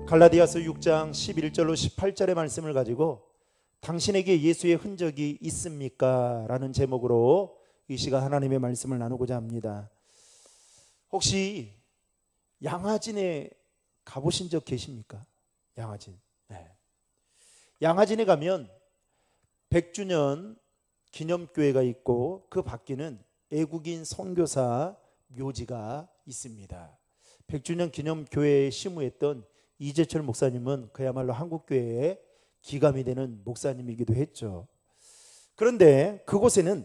갈라디아서 6장 11절로 18절의 말씀을 가지고 당신에게 예수의 흔적이 있습니까? 라는 제목으로 이 시간 하나님의 말씀을 나누고자 합니다. 혹시 양화진에 가보신 적 계십니까? 양화진. 네. 양화진에 가면 100주년 기념교회가 있고 그 밖에는 애국인 선교사 묘지가 있습니다. 100주년 기념교회에 심우했던 이재철 목사님은 그야말로 한국교회의 기감이 되는 목사님이기도 했죠. 그런데 그곳에는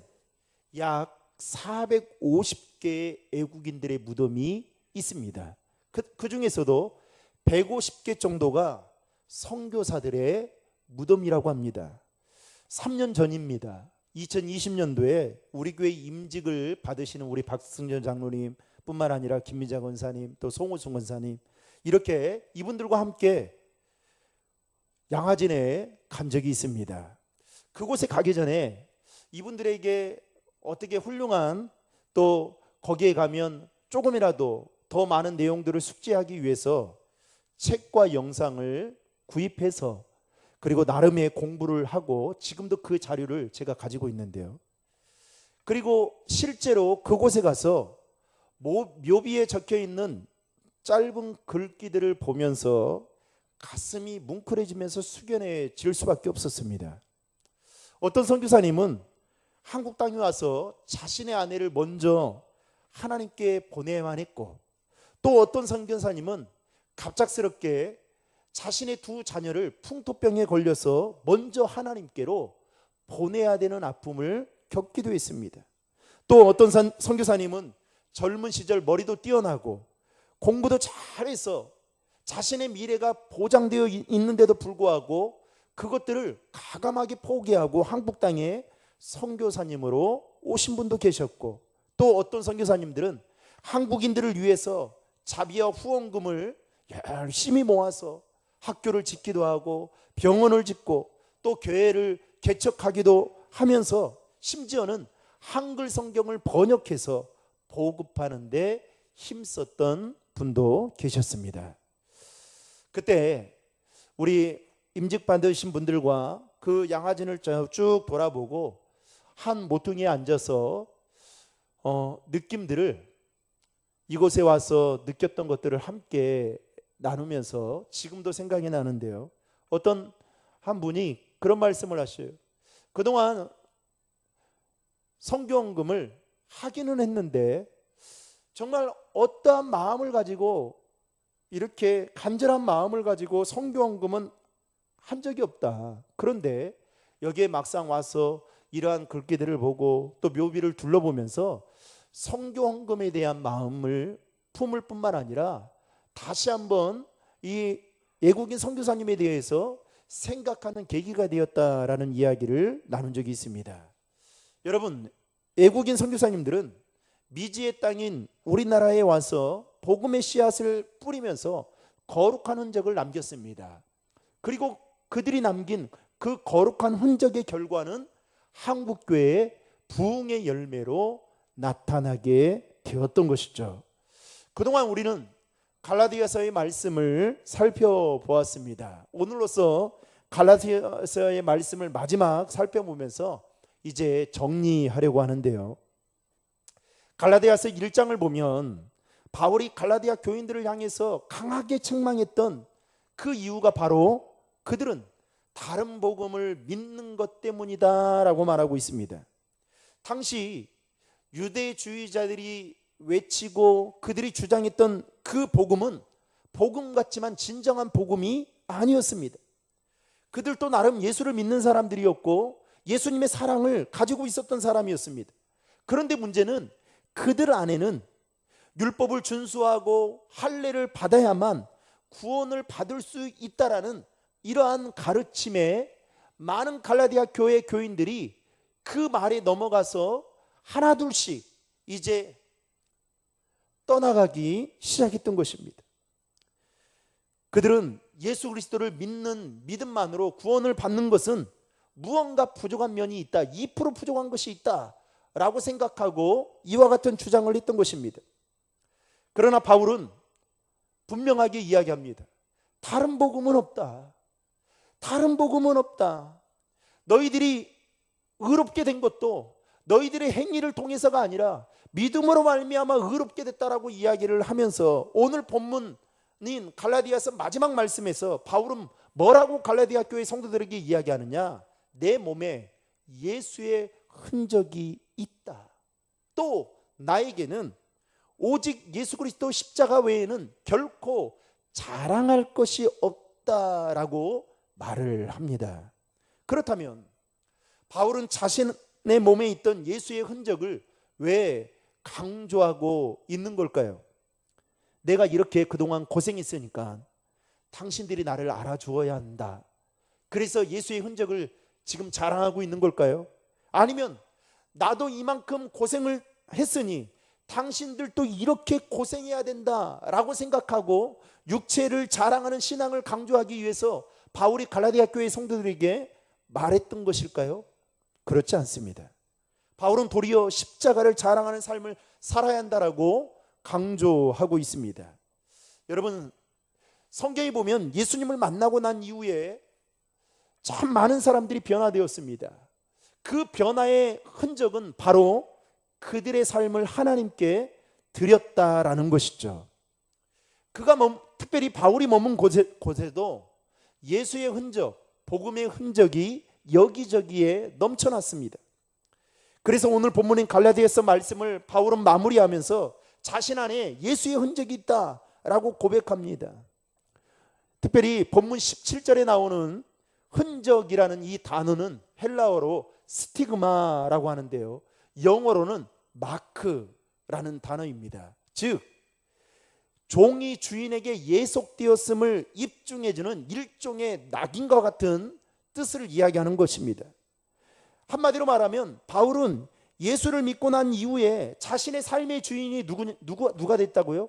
약 450개의 애국인들의 무덤이 있습니다. 그 중에서도 150개 정도가 선교사들의 무덤이라고 합니다. 3년 전입니다. 2020년도에 우리 교회 임직을 받으시는 우리 박승전 장로님 뿐만 아니라 김미자 권사님, 또 송우승 권사님, 이렇게 이분들과 함께 양화진에 간 적이 있습니다. 그곳에 가기 전에 이분들에게 어떻게 훌륭한, 또 거기에 가면 조금이라도 더 많은 내용들을 숙지하기 위해서 책과 영상을 구입해서 그리고 나름의 공부를 하고 지금도 그 자료를 제가 가지고 있는데요. 그리고 실제로 그곳에 가서 묘비에 적혀 있는 짧은 글귀들을 보면서 가슴이 뭉클해지면서 숙연해질 수밖에 없었습니다. 어떤 선교사님은 한국 땅에 와서 자신의 아내를 먼저 하나님께 보내야만 했고, 또 어떤 선교사님은 갑작스럽게 자신의 두 자녀를 풍토병에 걸려서 먼저 하나님께로 보내야 되는 아픔을 겪기도 했습니다. 또 어떤 선교사님은 젊은 시절 머리도 뛰어나고 공부도 잘해서 자신의 미래가 보장되어 있는데도 불구하고 그것들을 가감하게 포기하고 한국 땅에 선교사님으로 오신 분도 계셨고, 또 어떤 선교사님들은 한국인들을 위해서 자비와 후원금을 열심히 모아서 학교를 짓기도 하고 병원을 짓고 또 교회를 개척하기도 하면서 심지어는 한글 성경을 번역해서 보급하는 데 힘썼던 분도 계셨습니다. 그때 우리 임직 받으신 분들과 그 양화진을 쭉 돌아보고 한 모퉁이에 앉아서 느낌들을, 이곳에 와서 느꼈던 것들을 함께 나누면서 지금도 생각이 나는데요. 어떤 한 분이 그런 말씀을 하셔요. 그동안 선교헌금을 하기는 했는데 정말 어떠한 마음을 가지고, 이렇게 간절한 마음을 가지고 선교헌금은 한 적이 없다. 그런데 여기에 막상 와서 이러한 글귀들을 보고 또 묘비를 둘러보면서 선교헌금에 대한 마음을 품을 뿐만 아니라 다시 한번 이 애국인 선교사님에 대해서 생각하는 계기가 되었다라는 이야기를 나눈 적이 있습니다. 여러분, 애국인 선교사님들은 미지의 땅인 우리나라에 와서 복음의 씨앗을 뿌리면서 거룩한 흔적을 남겼습니다. 그리고 그들이 남긴 그 거룩한 흔적의 결과는 한국교회의 부흥의 열매로 나타나게 되었던 것이죠. 그동안 우리는 갈라디아서의 말씀을 살펴보았습니다. 오늘로써 갈라디아서의 말씀을 마지막 살펴보면서 이제 정리하려고 하는데요. 갈라디아서 1장을 보면 바울이 갈라디아 교인들을 향해서 강하게 책망했던 그 이유가 바로 그들은 다른 복음을 믿는 것 때문이다 라고 말하고 있습니다. 당시 유대주의자들이 외치고 그들이 주장했던 그 복음은 복음 같지만 진정한 복음이 아니었습니다. 그들도 나름 예수를 믿는 사람들이었고 예수님의 사랑을 가지고 있었던 사람이었습니다. 그런데 문제는 그들 안에는 율법을 준수하고 할례를 받아야만 구원을 받을 수 있다라는 이러한 가르침에 많은 갈라디아 교회 교인들이 그 말에 넘어가서 하나둘씩 이제 떠나가기 시작했던 것입니다. 그들은 예수 그리스도를 믿는 믿음만으로 구원을 받는 것은 무언가 부족한 면이 있다, 2% 부족한 것이 있다 라고 생각하고 이와 같은 주장을 했던 것입니다. 그러나 바울은 분명하게 이야기합니다. 다른 복음은 없다. 다른 복음은 없다. 너희들이 의롭게 된 것도 너희들의 행위를 통해서가 아니라 믿음으로 말미암아 의롭게 됐다라고 이야기를 하면서 오늘 본문인 갈라디아서 마지막 말씀에서 바울은 뭐라고 갈라디아 교회 성도들에게 이야기하느냐? 내 몸에 예수의 흔적이 있다. 또 나에게는 오직 예수 그리스도 십자가 외에는 결코 자랑할 것이 없다라고 말을 합니다. 그렇다면 바울은 자신의 몸에 있던 예수의 흔적을 왜 강조하고 있는 걸까요? 내가 이렇게 그동안 고생했으니까 당신들이 나를 알아주어야 한다. 그래서 예수의 흔적을 지금 자랑하고 있는 걸까요? 아니면 나도 이만큼 고생을 했으니 당신들도 이렇게 고생해야 된다라고 생각하고 육체를 자랑하는 신앙을 강조하기 위해서 바울이 갈라디아 교회 성도들에게 말했던 것일까요? 그렇지 않습니다. 바울은 도리어 십자가를 자랑하는 삶을 살아야 한다라고 강조하고 있습니다. 여러분, 성경에 보면 예수님을 만나고 난 이후에 참 많은 사람들이 변화되었습니다. 그 변화의 흔적은 바로 그들의 삶을 하나님께 드렸다라는 것이죠. 특별히 바울이 머문 곳에도 예수의 흔적, 복음의 흔적이 여기저기에 넘쳐났습니다. 그래서 오늘 본문인 갈라디아서 말씀을 바울은 마무리하면서 자신 안에 예수의 흔적이 있다라고 고백합니다. 특별히 본문 17절에 나오는 흔적이라는 이 단어는 헬라어로 스티그마라고 하는데요, 영어로는 마크라는 단어입니다. 즉 종이 주인에게 예속되었음을 입증해주는 일종의 낙인과 같은 뜻을 이야기하는 것입니다. 한마디로 말하면 바울은 예수를 믿고 난 이후에 자신의 삶의 주인이 누가 됐다고요?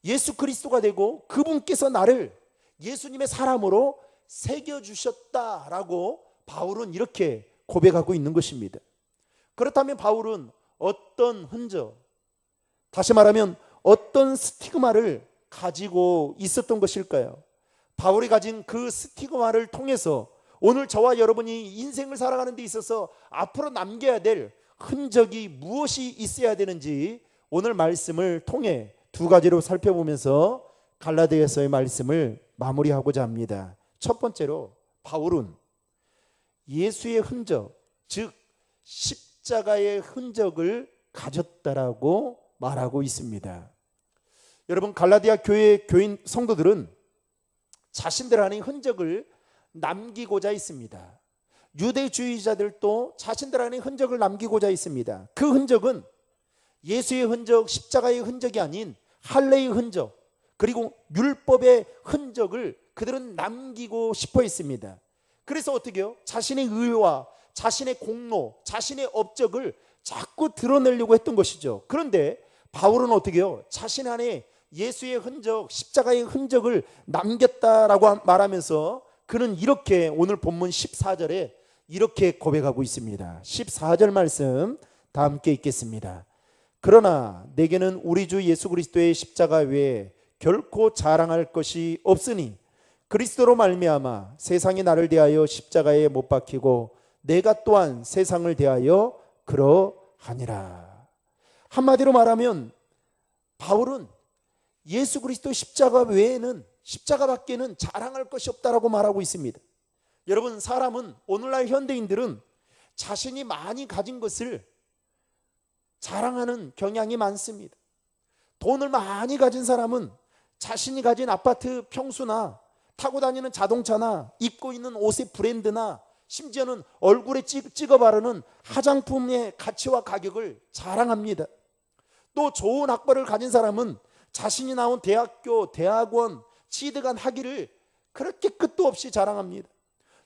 예수 그리스도가 되고 그분께서 나를 예수님의 사람으로 새겨주셨다라고 바울은 이렇게 고백하고 있는 것입니다. 그렇다면 바울은 어떤 흔적, 다시 말하면 어떤 스티그마를 가지고 있었던 것일까요? 바울이 가진 그 스티그마를 통해서 오늘 저와 여러분이 인생을 살아가는 데 있어서 앞으로 남겨야 될 흔적이 무엇이 있어야 되는지 오늘 말씀을 통해 두 가지로 살펴보면서 갈라디아서의 말씀을 마무리하고자 합니다. 첫 번째로 바울은 예수의 흔적, 즉 십자가의 흔적을 가졌다라고 말하고 있습니다. 여러분, 갈라디아 교회 교인 성도들은 자신들 안에 흔적을 남기고자 있습니다. 유대주의자들도 자신들 안에 흔적을 남기고자 있습니다. 그 흔적은 예수의 흔적, 십자가의 흔적이 아닌 할례의 흔적, 그리고 율법의 흔적을 그들은 남기고 싶어 했습니다. 그래서 어떻게 해요? 자신의 의와 자신의 공로, 자신의 업적을 자꾸 드러내려고 했던 것이죠. 그런데 바울은 어떻게 해요? 자신 안에 예수의 흔적, 십자가의 흔적을 남겼다라고 말하면서 그는 이렇게 오늘 본문 14절에 이렇게 고백하고 있습니다. 14절 말씀 다 함께 읽겠습니다. 그러나 내게는 우리 주 예수 그리스도의 십자가 외에 결코 자랑할 것이 없으니 그리스도로 말미암아 세상이 나를 대하여 십자가에 못 박히고 내가 또한 세상을 대하여 그러하니라. 한마디로 말하면 바울은 예수 그리스도 십자가 외에는, 십자가밖에는 자랑할 것이 없다라고 말하고 있습니다. 여러분, 사람은, 오늘날 현대인들은 자신이 많이 가진 것을 자랑하는 경향이 많습니다. 돈을 많이 가진 사람은 자신이 가진 아파트 평수나 타고 다니는 자동차나 입고 있는 옷의 브랜드나 심지어는 얼굴에 찍어 바르는 화장품의 가치와 가격을 자랑합니다. 또 좋은 학벌을 가진 사람은 자신이 나온 대학교, 대학원, 치대간 학위를 그렇게 끝도 없이 자랑합니다.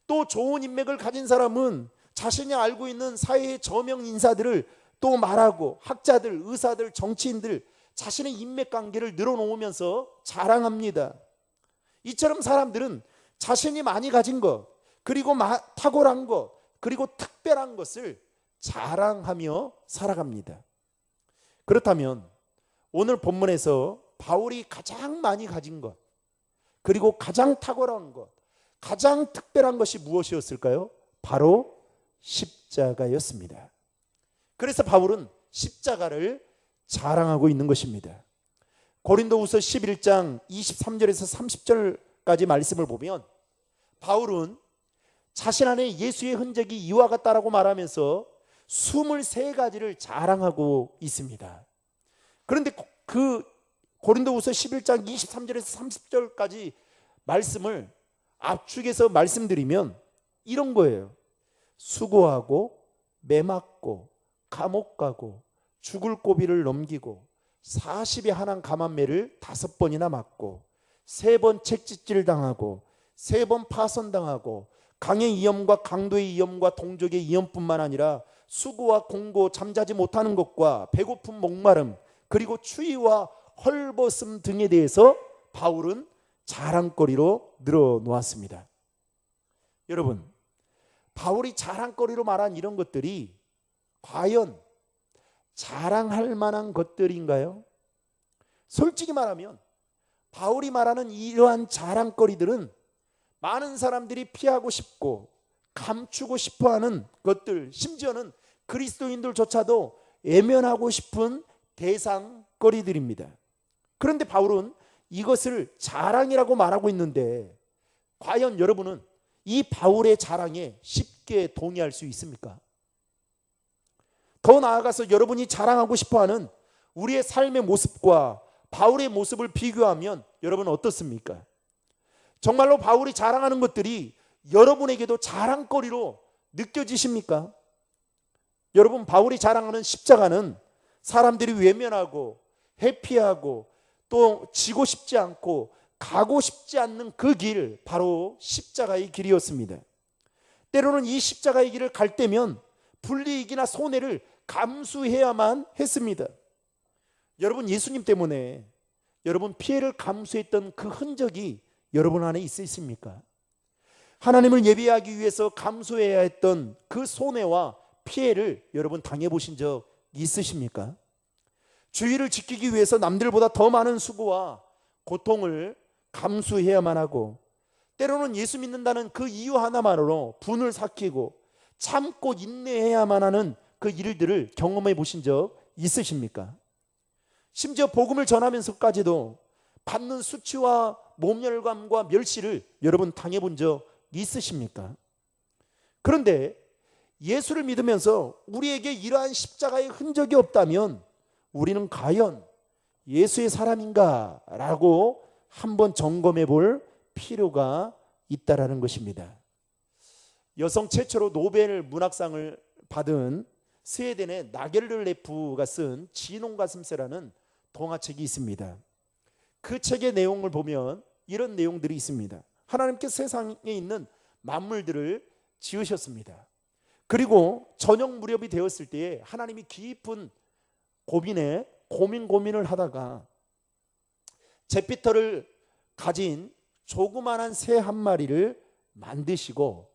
또 좋은 인맥을 가진 사람은 자신이 알고 있는 사회의 저명 인사들을 또 말하고 학자들, 의사들, 정치인들 자신의 인맥 관계를 늘어놓으면서 자랑합니다. 이처럼 사람들은 자신이 많이 가진 것, 그리고 탁월한 것, 그리고 특별한 것을 자랑하며 살아갑니다. 그렇다면 오늘 본문에서 바울이 가장 많이 가진 것, 그리고 가장 탁월한 것, 가장 특별한 것이 무엇이었을까요? 바로 십자가였습니다. 그래서 바울은 십자가를 자랑하고 있는 것입니다. 고린도후서 11장 23절에서 30절까지 말씀을 보면 바울은 자신 안에 예수의 흔적이 이와 같다라고 말하면서 23가지를 자랑하고 있습니다. 그런데 그 고린도후서 11장 23절에서 30절까지 말씀을 압축해서 말씀드리면 이런 거예요. 수고하고 매맞고 감옥 가고 죽을 고비를 넘기고 40에 한한 감한매를 5번이나 맞고 3번 책짓질 당하고 3번 파선당하고 강의 위험과 강도의 위험과 동족의 위험뿐만 아니라 수고와 공고, 잠자지 못하는 것과 배고픔, 목마름, 그리고 추위와 헐벗음 등에 대해서 바울은 자랑거리로 늘어놓았습니다. 여러분, 바울이 자랑거리로 말한 이런 것들이 과연 자랑할 만한 것들인가요? 솔직히 말하면 바울이 말하는 이러한 자랑거리들은 많은 사람들이 피하고 싶고 감추고 싶어하는 것들, 심지어는 그리스도인들조차도 외면하고 싶은 대상거리들입니다. 그런데 바울은 이것을 자랑이라고 말하고 있는데 과연 여러분은 이 바울의 자랑에 쉽게 동의할 수 있습니까? 더 나아가서 여러분이 자랑하고 싶어하는 우리의 삶의 모습과 바울의 모습을 비교하면 여러분 어떻습니까? 정말로 바울이 자랑하는 것들이 여러분에게도 자랑거리로 느껴지십니까? 여러분, 바울이 자랑하는 십자가는 사람들이 외면하고 회피하고 또 지고 싶지 않고 가고 싶지 않는 그 길, 바로 십자가의 길이었습니다. 때로는 이 십자가의 길을 갈 때면 불이익이나 손해를 감수해야만 했습니다. 여러분, 예수님 때문에 여러분 피해를 감수했던 그 흔적이 여러분 안에 있으십니까? 하나님을 예배하기 위해서 감수해야 했던 그 손해와 피해를 여러분 당해보신 적 있으십니까? 주의를 지키기 위해서 남들보다 더 많은 수고와 고통을 감수해야만 하고 때로는 예수 믿는다는 그 이유 하나만으로 분을 삭히고 참고 인내해야만 하는 그 일들을 경험해 보신 적 있으십니까? 심지어 복음을 전하면서까지도 받는 수치와 모멸감과 멸시를 여러분 당해본 적 있으십니까? 그런데 예수를 믿으면서 우리에게 이러한 십자가의 흔적이 없다면 우리는 과연 예수의 사람인가? 라고 한번 점검해 볼 필요가 있다라는 것입니다. 여성 최초로 노벨 문학상을 받은 스웨덴의 나겔르레프가 쓴 진홍가슴새라는 동화책이 있습니다. 그 책의 내용을 보면 이런 내용들이 있습니다. 하나님께서 세상에 있는 만물들을 지으셨습니다. 그리고 저녁 무렵이 되었을 때에 하나님이 깊은 고민을 하다가 제피터를 가진 조그만한 새 한 마리를 만드시고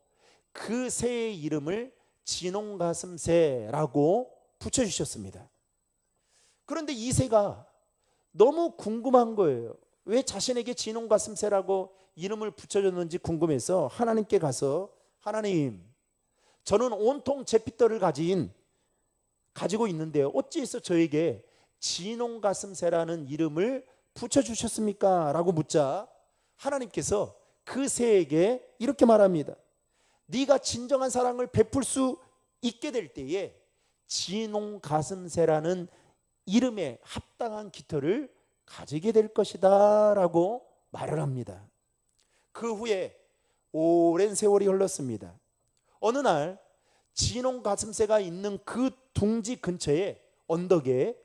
그 새의 이름을 진홍가슴새라고 붙여주셨습니다. 그런데 이 새가 너무 궁금한 거예요. 왜 자신에게 진홍가슴새라고 이름을 붙여줬는지 궁금해서 하나님께 가서 하나님, 저는 온통 제피터를 가지고 있는데 어찌해서 저에게 진홍가슴새라는 이름을 붙여주셨습니까? 라고 묻자 하나님께서 그 새에게 이렇게 말합니다. 네가 진정한 사랑을 베풀 수 있게 될 때에 진홍가슴새라는 이름에 합당한 깃털을 가지게 될 것이다 라고 말을 합니다. 그 후에 오랜 세월이 흘렀습니다. 어느 날 진홍가슴새가 있는 그 둥지 근처에 언덕에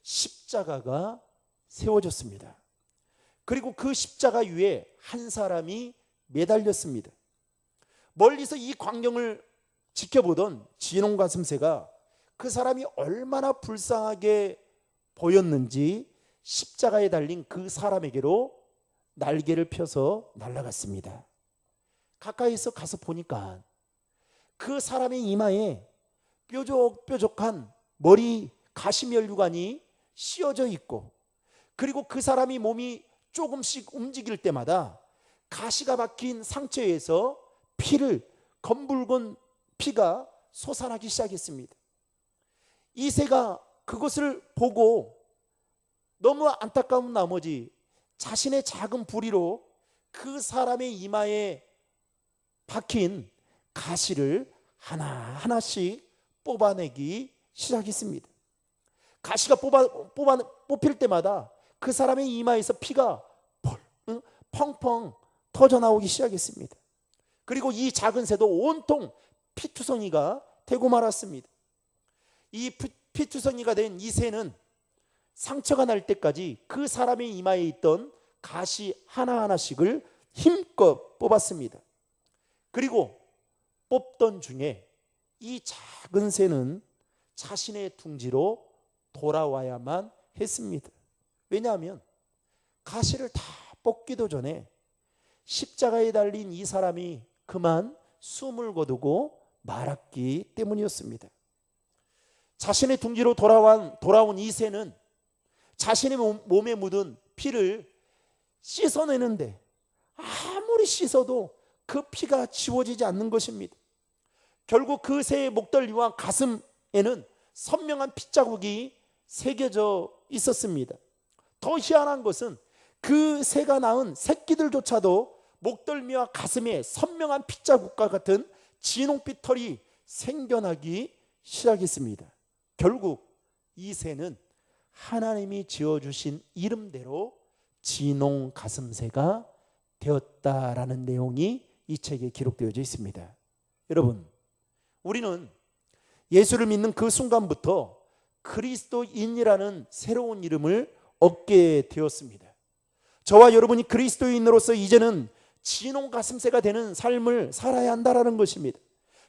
십자가가 세워졌습니다. 그리고 그 십자가 위에 한 사람이 매달렸습니다. 멀리서 이 광경을 지켜보던 진홍가슴새가 그 사람이 얼마나 불쌍하게 보였는지 십자가에 달린 그 사람에게로 날개를 펴서 날아갔습니다. 가까이서 가서 보니까 그 사람의 이마에 뾰족뾰족한 머리 가시면류관이 씌어져 있고, 그리고 그 사람이 몸이 조금씩 움직일 때마다 가시가 박힌 상처에서 검붉은 피가 솟아나기 시작했습니다. 이새가 그것을 보고 너무 안타까운 나머지 자신의 작은 부리로 그 사람의 이마에 박힌 가시를 하나하나씩 뽑아내기 시작했습니다. 가시가 뽑힐 때마다 그 사람의 이마에서 피가 펑펑 터져 나오기 시작했습니다. 그리고 이 작은 새도 온통 피투성이가 되고 말았습니다. 이 피투성이가 된 이 새는 상처가 날 때까지 그 사람의 이마에 있던 가시 하나하나씩을 힘껏 뽑았습니다. 그리고 뽑던 중에 이 작은 새는 자신의 둥지로 돌아와야만 했습니다. 왜냐하면 가시를 다 뽑기도 전에 십자가에 달린 이 사람이 그만 숨을 거두고 말았기 때문이었습니다. 자신의 둥지로 돌아온 이 새는 자신의 몸에 묻은 피를 씻어내는데 아무리 씻어도 그 피가 지워지지 않는 것입니다. 결국 그 새의 목덜미와 가슴에는 선명한 핏자국이 새겨져 있었습니다. 더 희한한 것은 그 새가 낳은 새끼들조차도 목덜미와 가슴에 선명한 핏자국과 같은 진홍빛 털이 생겨나기 시작했습니다. 결국 이 새는 하나님이 지어주신 이름대로 진홍 가슴새가 되었다라는 내용이 이 책에 기록되어져 있습니다. 여러분, 우리는 예수를 믿는 그 순간부터 그리스도인이라는 새로운 이름을 얻게 되었습니다. 저와 여러분이 그리스도인으로서 이제는 진홍 가슴새가 되는 삶을 살아야 한다라는 것입니다.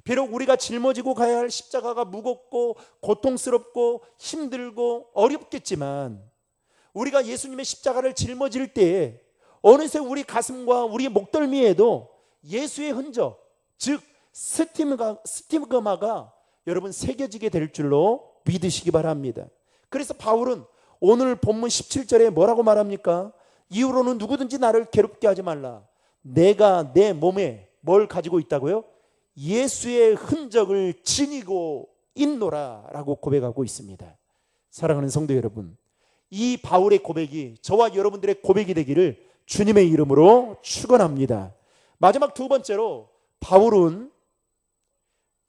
비록 우리가 짊어지고 가야 할 십자가가 무겁고 고통스럽고 힘들고 어렵겠지만 우리가 예수님의 십자가를 짊어질 때에 어느새 우리 가슴과 우리 목덜미에도 예수의 흔적, 즉 스티그마가 여러분 새겨지게 될 줄로 믿으시기 바랍니다. 그래서 바울은 오늘 본문 17절에 뭐라고 말합니까? 이후로는 누구든지 나를 괴롭게 하지 말라. 내가 내 몸에 뭘 가지고 있다고요? 예수의 흔적을 지니고 있노라 라고 고백하고 있습니다. 사랑하는 성도 여러분, 이 바울의 고백이 저와 여러분들의 고백이 되기를 주님의 이름으로 축원합니다. 마지막 두 번째로 바울은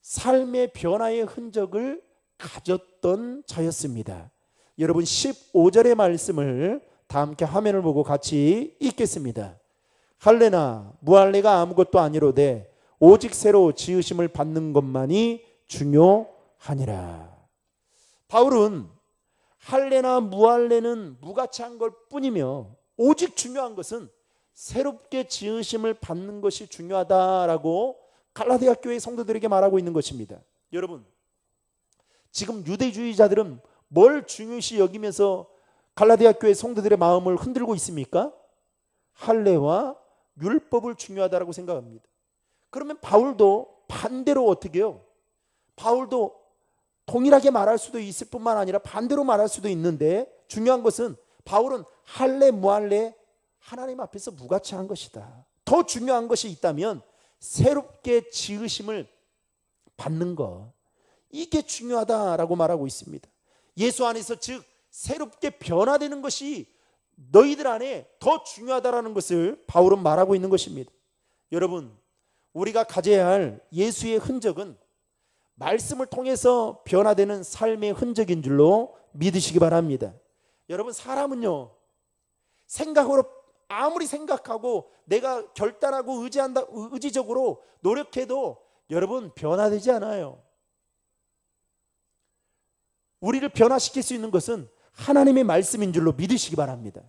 삶의 변화의 흔적을 가졌던 자였습니다. 여러분 15절의 말씀을 다 함께 화면을 보고 같이 읽겠습니다. 할례나 무할례가 아무것도 아니로되 오직 새로 지으심을 받는 것만이 중요하니라. 바울은 할례나 무할례는 무가치한 것 뿐이며 오직 중요한 것은 새롭게 지으심을 받는 것이 중요하다라고 갈라디아 교회 성도들에게 말하고 있는 것입니다. 여러분, 지금 유대주의자들은 뭘 중요시 여기면서 갈라디아 교회 성도들의 마음을 흔들고 있습니까? 할례와 율법을 중요하다라고 생각합니다. 그러면 바울도 반대로 어떻게 해요? 바울도 동일하게 말할 수도 있을 뿐만 아니라 반대로 말할 수도 있는데 중요한 것은 바울은 할례 무할례 하나님 앞에서 무가치한 것이다. 더 중요한 것이 있다면 새롭게 지으심을 받는 것, 이게 중요하다라고 말하고 있습니다. 예수 안에서 즉 새롭게 변화되는 것이 너희들 안에 더 중요하다라는 것을 바울은 말하고 있는 것입니다. 여러분, 우리가 가져야 할 예수의 흔적은 말씀을 통해서 변화되는 삶의 흔적인 줄로 믿으시기 바랍니다. 여러분, 사람은요, 생각으로 아무리 생각하고 내가 결단하고 의지적으로 노력해도 여러분 변화되지 않아요. 우리를 변화시킬 수 있는 것은 하나님의 말씀인 줄로 믿으시기 바랍니다.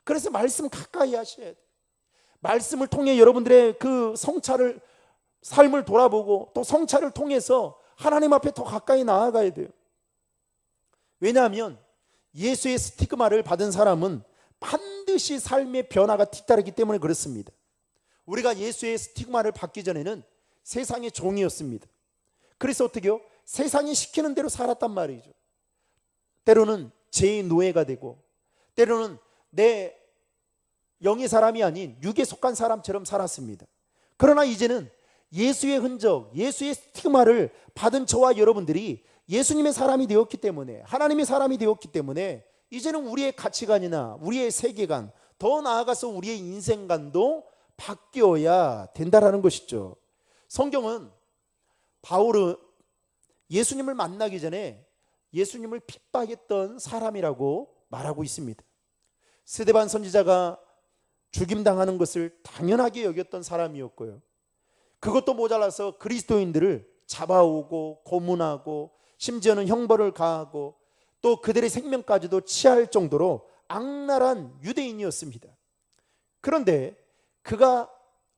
그래서 말씀 가까이 하셔야 돼요. 말씀을 통해 여러분들의 그 삶을 돌아보고 또 성찰을 통해서 하나님 앞에 더 가까이 나아가야 돼요. 왜냐하면 예수의 스티그마를 받은 사람은 반드시 삶의 변화가 뒤따르기 때문에 그렇습니다. 우리가 예수의 스티그마를 받기 전에는 세상의 종이었습니다. 그래서 어떻게 해요? 세상이 시키는 대로 살았단 말이죠. 때로는 죄의 노예가 되고 때로는 내 영의 사람이 아닌 육에 속한 사람처럼 살았습니다. 그러나 이제는 예수의 흔적, 예수의 스티그마를 받은 저와 여러분들이 예수님의 사람이 되었기 때문에, 하나님의 사람이 되었기 때문에 이제는 우리의 가치관이나 우리의 세계관, 더 나아가서 우리의 인생관도 바뀌어야 된다라는 것이죠. 성경은 바울은 예수님을 만나기 전에 예수님을 핍박했던 사람이라고 말하고 있습니다. 스데반 선지자가 죽임당하는 것을 당연하게 여겼던 사람이었고요. 그것도 모자라서 그리스도인들을 잡아오고 고문하고 심지어는 형벌을 가하고 또 그들의 생명까지도 취할 정도로 악랄한 유대인이었습니다. 그런데 그가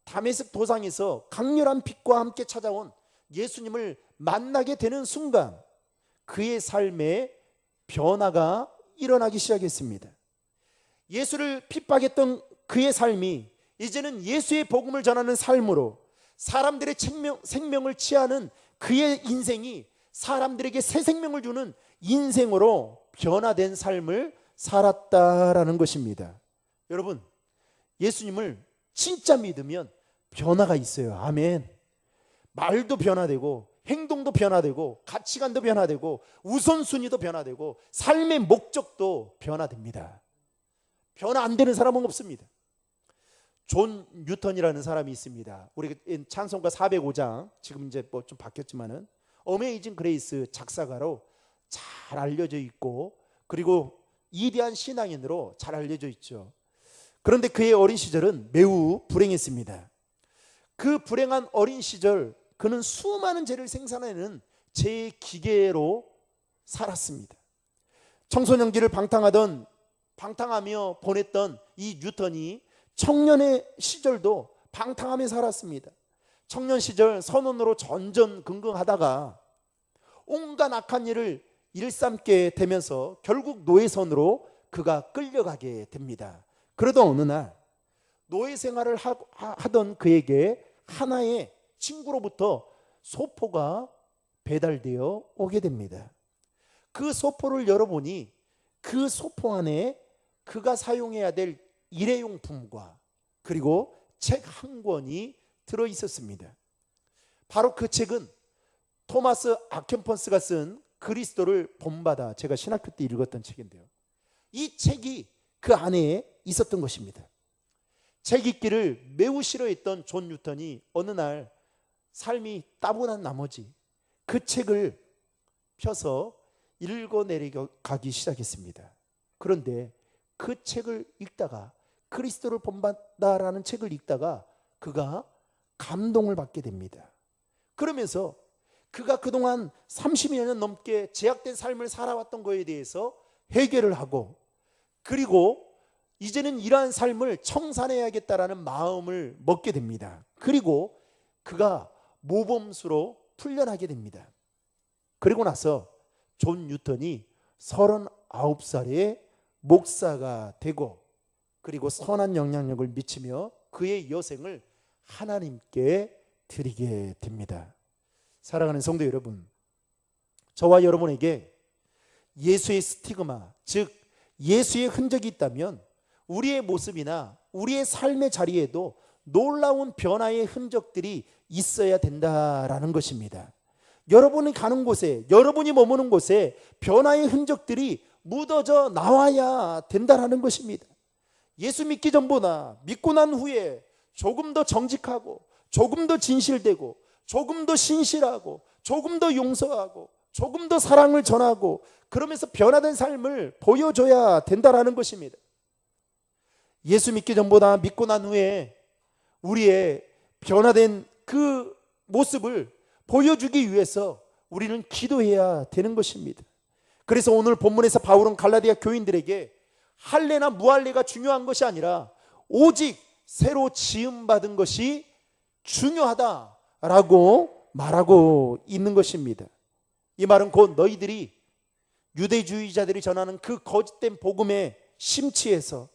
다메섹 도상에서 강렬한 빛과 함께 찾아온 예수님을 만나게 되는 순간 그의 삶에 변화가 일어나기 시작했습니다. 예수를 핍박했던 그의 삶이 이제는 예수의 복음을 전하는 삶으로 사람들의 생명을 취하는 그의 인생이 사람들에게 새 생명을 주는 인생으로 변화된 삶을 살았다라는 것입니다. 여러분, 예수님을 진짜 믿으면 변화가 있어요. 아멘. 말도 변화되고 행동도 변화되고 가치관도 변화되고 우선순위도 변화되고 삶의 목적도 변화됩니다. 변화 안 되는 사람은 없습니다. 존 뉴턴이라는 사람이 있습니다. 우리 찬송가 405장, 지금 이제 뭐 좀 바뀌었지만은 어메이징 그레이스 작사가로 잘 알려져 있고, 그리고 위대한 신앙인으로 잘 알려져 있죠. 그런데 그의 어린 시절은 매우 불행했습니다. 그 불행한 어린 시절 그는 수많은 죄를 생산하는 죄의 기계로 살았습니다. 청소년기를 방탕하며 보냈던 이 뉴턴이 청년의 시절도 방탕하며 살았습니다. 청년 시절 선원으로 전전긍긍하다가 온갖 악한 일을 일삼게 되면서 결국 노예선으로 그가 끌려가게 됩니다. 그러던 어느 날 노예 생활을 하던 그에게 하나의 친구로부터 소포가 배달되어 오게 됩니다. 그 소포를 열어보니 그 소포 안에 그가 사용해야 될 일회용품과 그리고 책 한 권이 들어 있었습니다. 바로 그 책은 토마스 아켄펀스가 쓴 그리스도를 본받아, 제가 신학교 때 읽었던 책인데요, 이 책이 그 안에 있었던 것입니다. 책 읽기를 매우 싫어했던 존 뉴턴이 어느 날 삶이 따분한 나머지 그 책을 펴서 읽어내려가기 시작했습니다. 그런데 그 책을 읽다가, 그리스도를 본받다라는 책을 읽다가 그가 감동을 받게 됩니다. 그러면서 그가 그동안 30여 년 넘게 제약된 삶을 살아왔던 것에 대해서 해결을 하고, 그리고 이제는 이러한 삶을 청산해야겠다라는 마음을 먹게 됩니다. 그리고 그가 모범수로 풀려나게 됩니다. 그리고 나서 존 뉴턴이 39살에 목사가 되고, 그리고 선한 영향력을 미치며 그의 여생을 하나님께 드리게 됩니다. 사랑하는 성도 여러분, 저와 여러분에게 예수의 스티그마, 즉 예수의 흔적이 있다면 우리의 모습이나 우리의 삶의 자리에도 놀라운 변화의 흔적들이 있어야 된다라는 것입니다. 여러분이 가는 곳에, 여러분이 머무는 곳에 변화의 흔적들이 묻어져 나와야 된다라는 것입니다. 예수 믿기 전보다 믿고 난 후에 조금 더 정직하고, 조금 더 진실되고, 조금 더 신실하고, 조금 더 용서하고, 조금 더 사랑을 전하고, 그러면서 변화된 삶을 보여줘야 된다라는 것입니다. 예수 믿기 전보다 믿고 난 후에 우리의 변화된 그 모습을 보여주기 위해서 우리는 기도해야 되는 것입니다. 그래서 오늘 본문에서 바울은 갈라디아 교인들에게 할례나 무할례가 중요한 것이 아니라 오직 새로 지음받은 것이 중요하다라고 말하고 있는 것입니다. 이 말은 곧 너희들이 유대주의자들이 전하는 그 거짓된 복음에 심취해서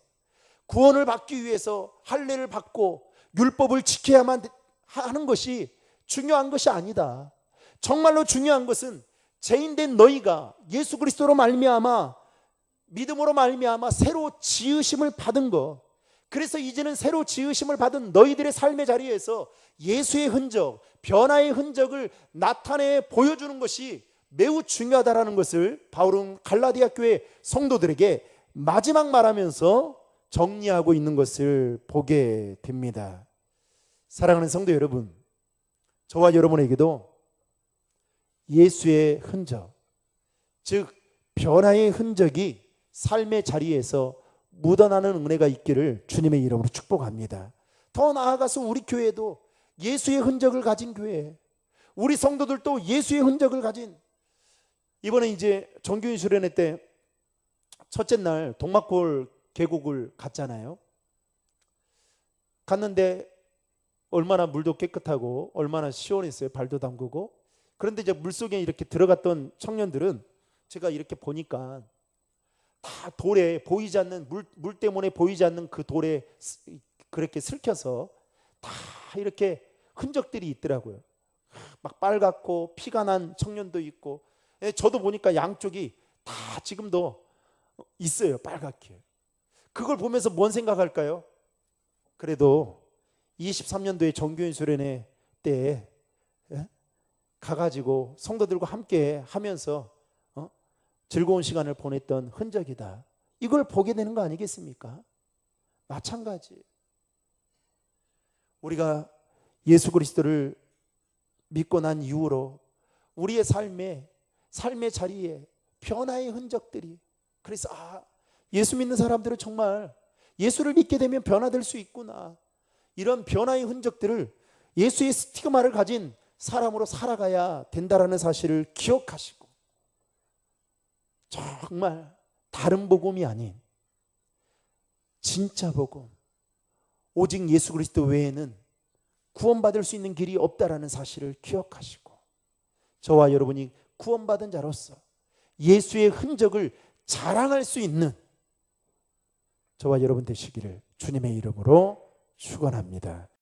구원을 받기 위해서 할례를 받고 율법을 지켜야만 하는 것이 중요한 것이 아니다. 정말로 중요한 것은 죄인된 너희가 예수 그리스도로 말미암아, 믿음으로 말미암아 새로 지으심을 받은 것, 그래서 이제는 새로 지으심을 받은 너희들의 삶의 자리에서 예수의 흔적, 변화의 흔적을 나타내 보여주는 것이 매우 중요하다는 것을 바울은 갈라디아 교회 성도들에게 마지막 말하면서 정리하고 있는 것을 보게 됩니다. 사랑하는 성도 여러분, 저와 여러분에게도 예수의 흔적, 즉 변화의 흔적이 삶의 자리에서 묻어나는 은혜가 있기를 주님의 이름으로 축복합니다. 더 나아가서 우리 교회도 예수의 흔적을 가진 교회, 우리 성도들도 예수의 흔적을 가진, 이번에 이제 정규인 수련회 때 첫째 날 동막골 계곡을 갔잖아요. 갔는데 얼마나 물도 깨끗하고 얼마나 시원했어요. 발도 담그고. 그런데 이제 물속에 이렇게 들어갔던 청년들은 제가 이렇게 보니까 다 돌에 보이지 않는 물 때문에 보이지 않는 그 돌에 그렇게 슬켜서 다 이렇게 흔적들이 있더라고요. 막 빨갛고 피가 난 청년도 있고, 저도 보니까 양쪽이 다 지금도 있어요. 빨갛게. 그걸 보면서 뭔 생각할까요? 그래도 23년도에 정교인 수련회 때 가가지고 성도들과 함께 하면서 즐거운 시간을 보냈던 흔적이다. 이걸 보게 되는 거 아니겠습니까? 마찬가지. 우리가 예수 그리스도를 믿고 난 이후로 우리의 삶의 자리에 변화의 흔적들이, 그래서 예수 믿는 사람들은 정말 예수를 믿게 되면 변화될 수 있구나, 이런 변화의 흔적들을 예수의 스티그마를 가진 사람으로 살아가야 된다라는 사실을 기억하시고, 정말 다른 복음이 아닌 진짜 복음, 오직 예수 그리스도 외에는 구원받을 수 있는 길이 없다라는 사실을 기억하시고, 저와 여러분이 구원받은 자로서 예수의 흔적을 자랑할 수 있는 저와 여러분 되시기를 주님의 이름으로 축원합니다.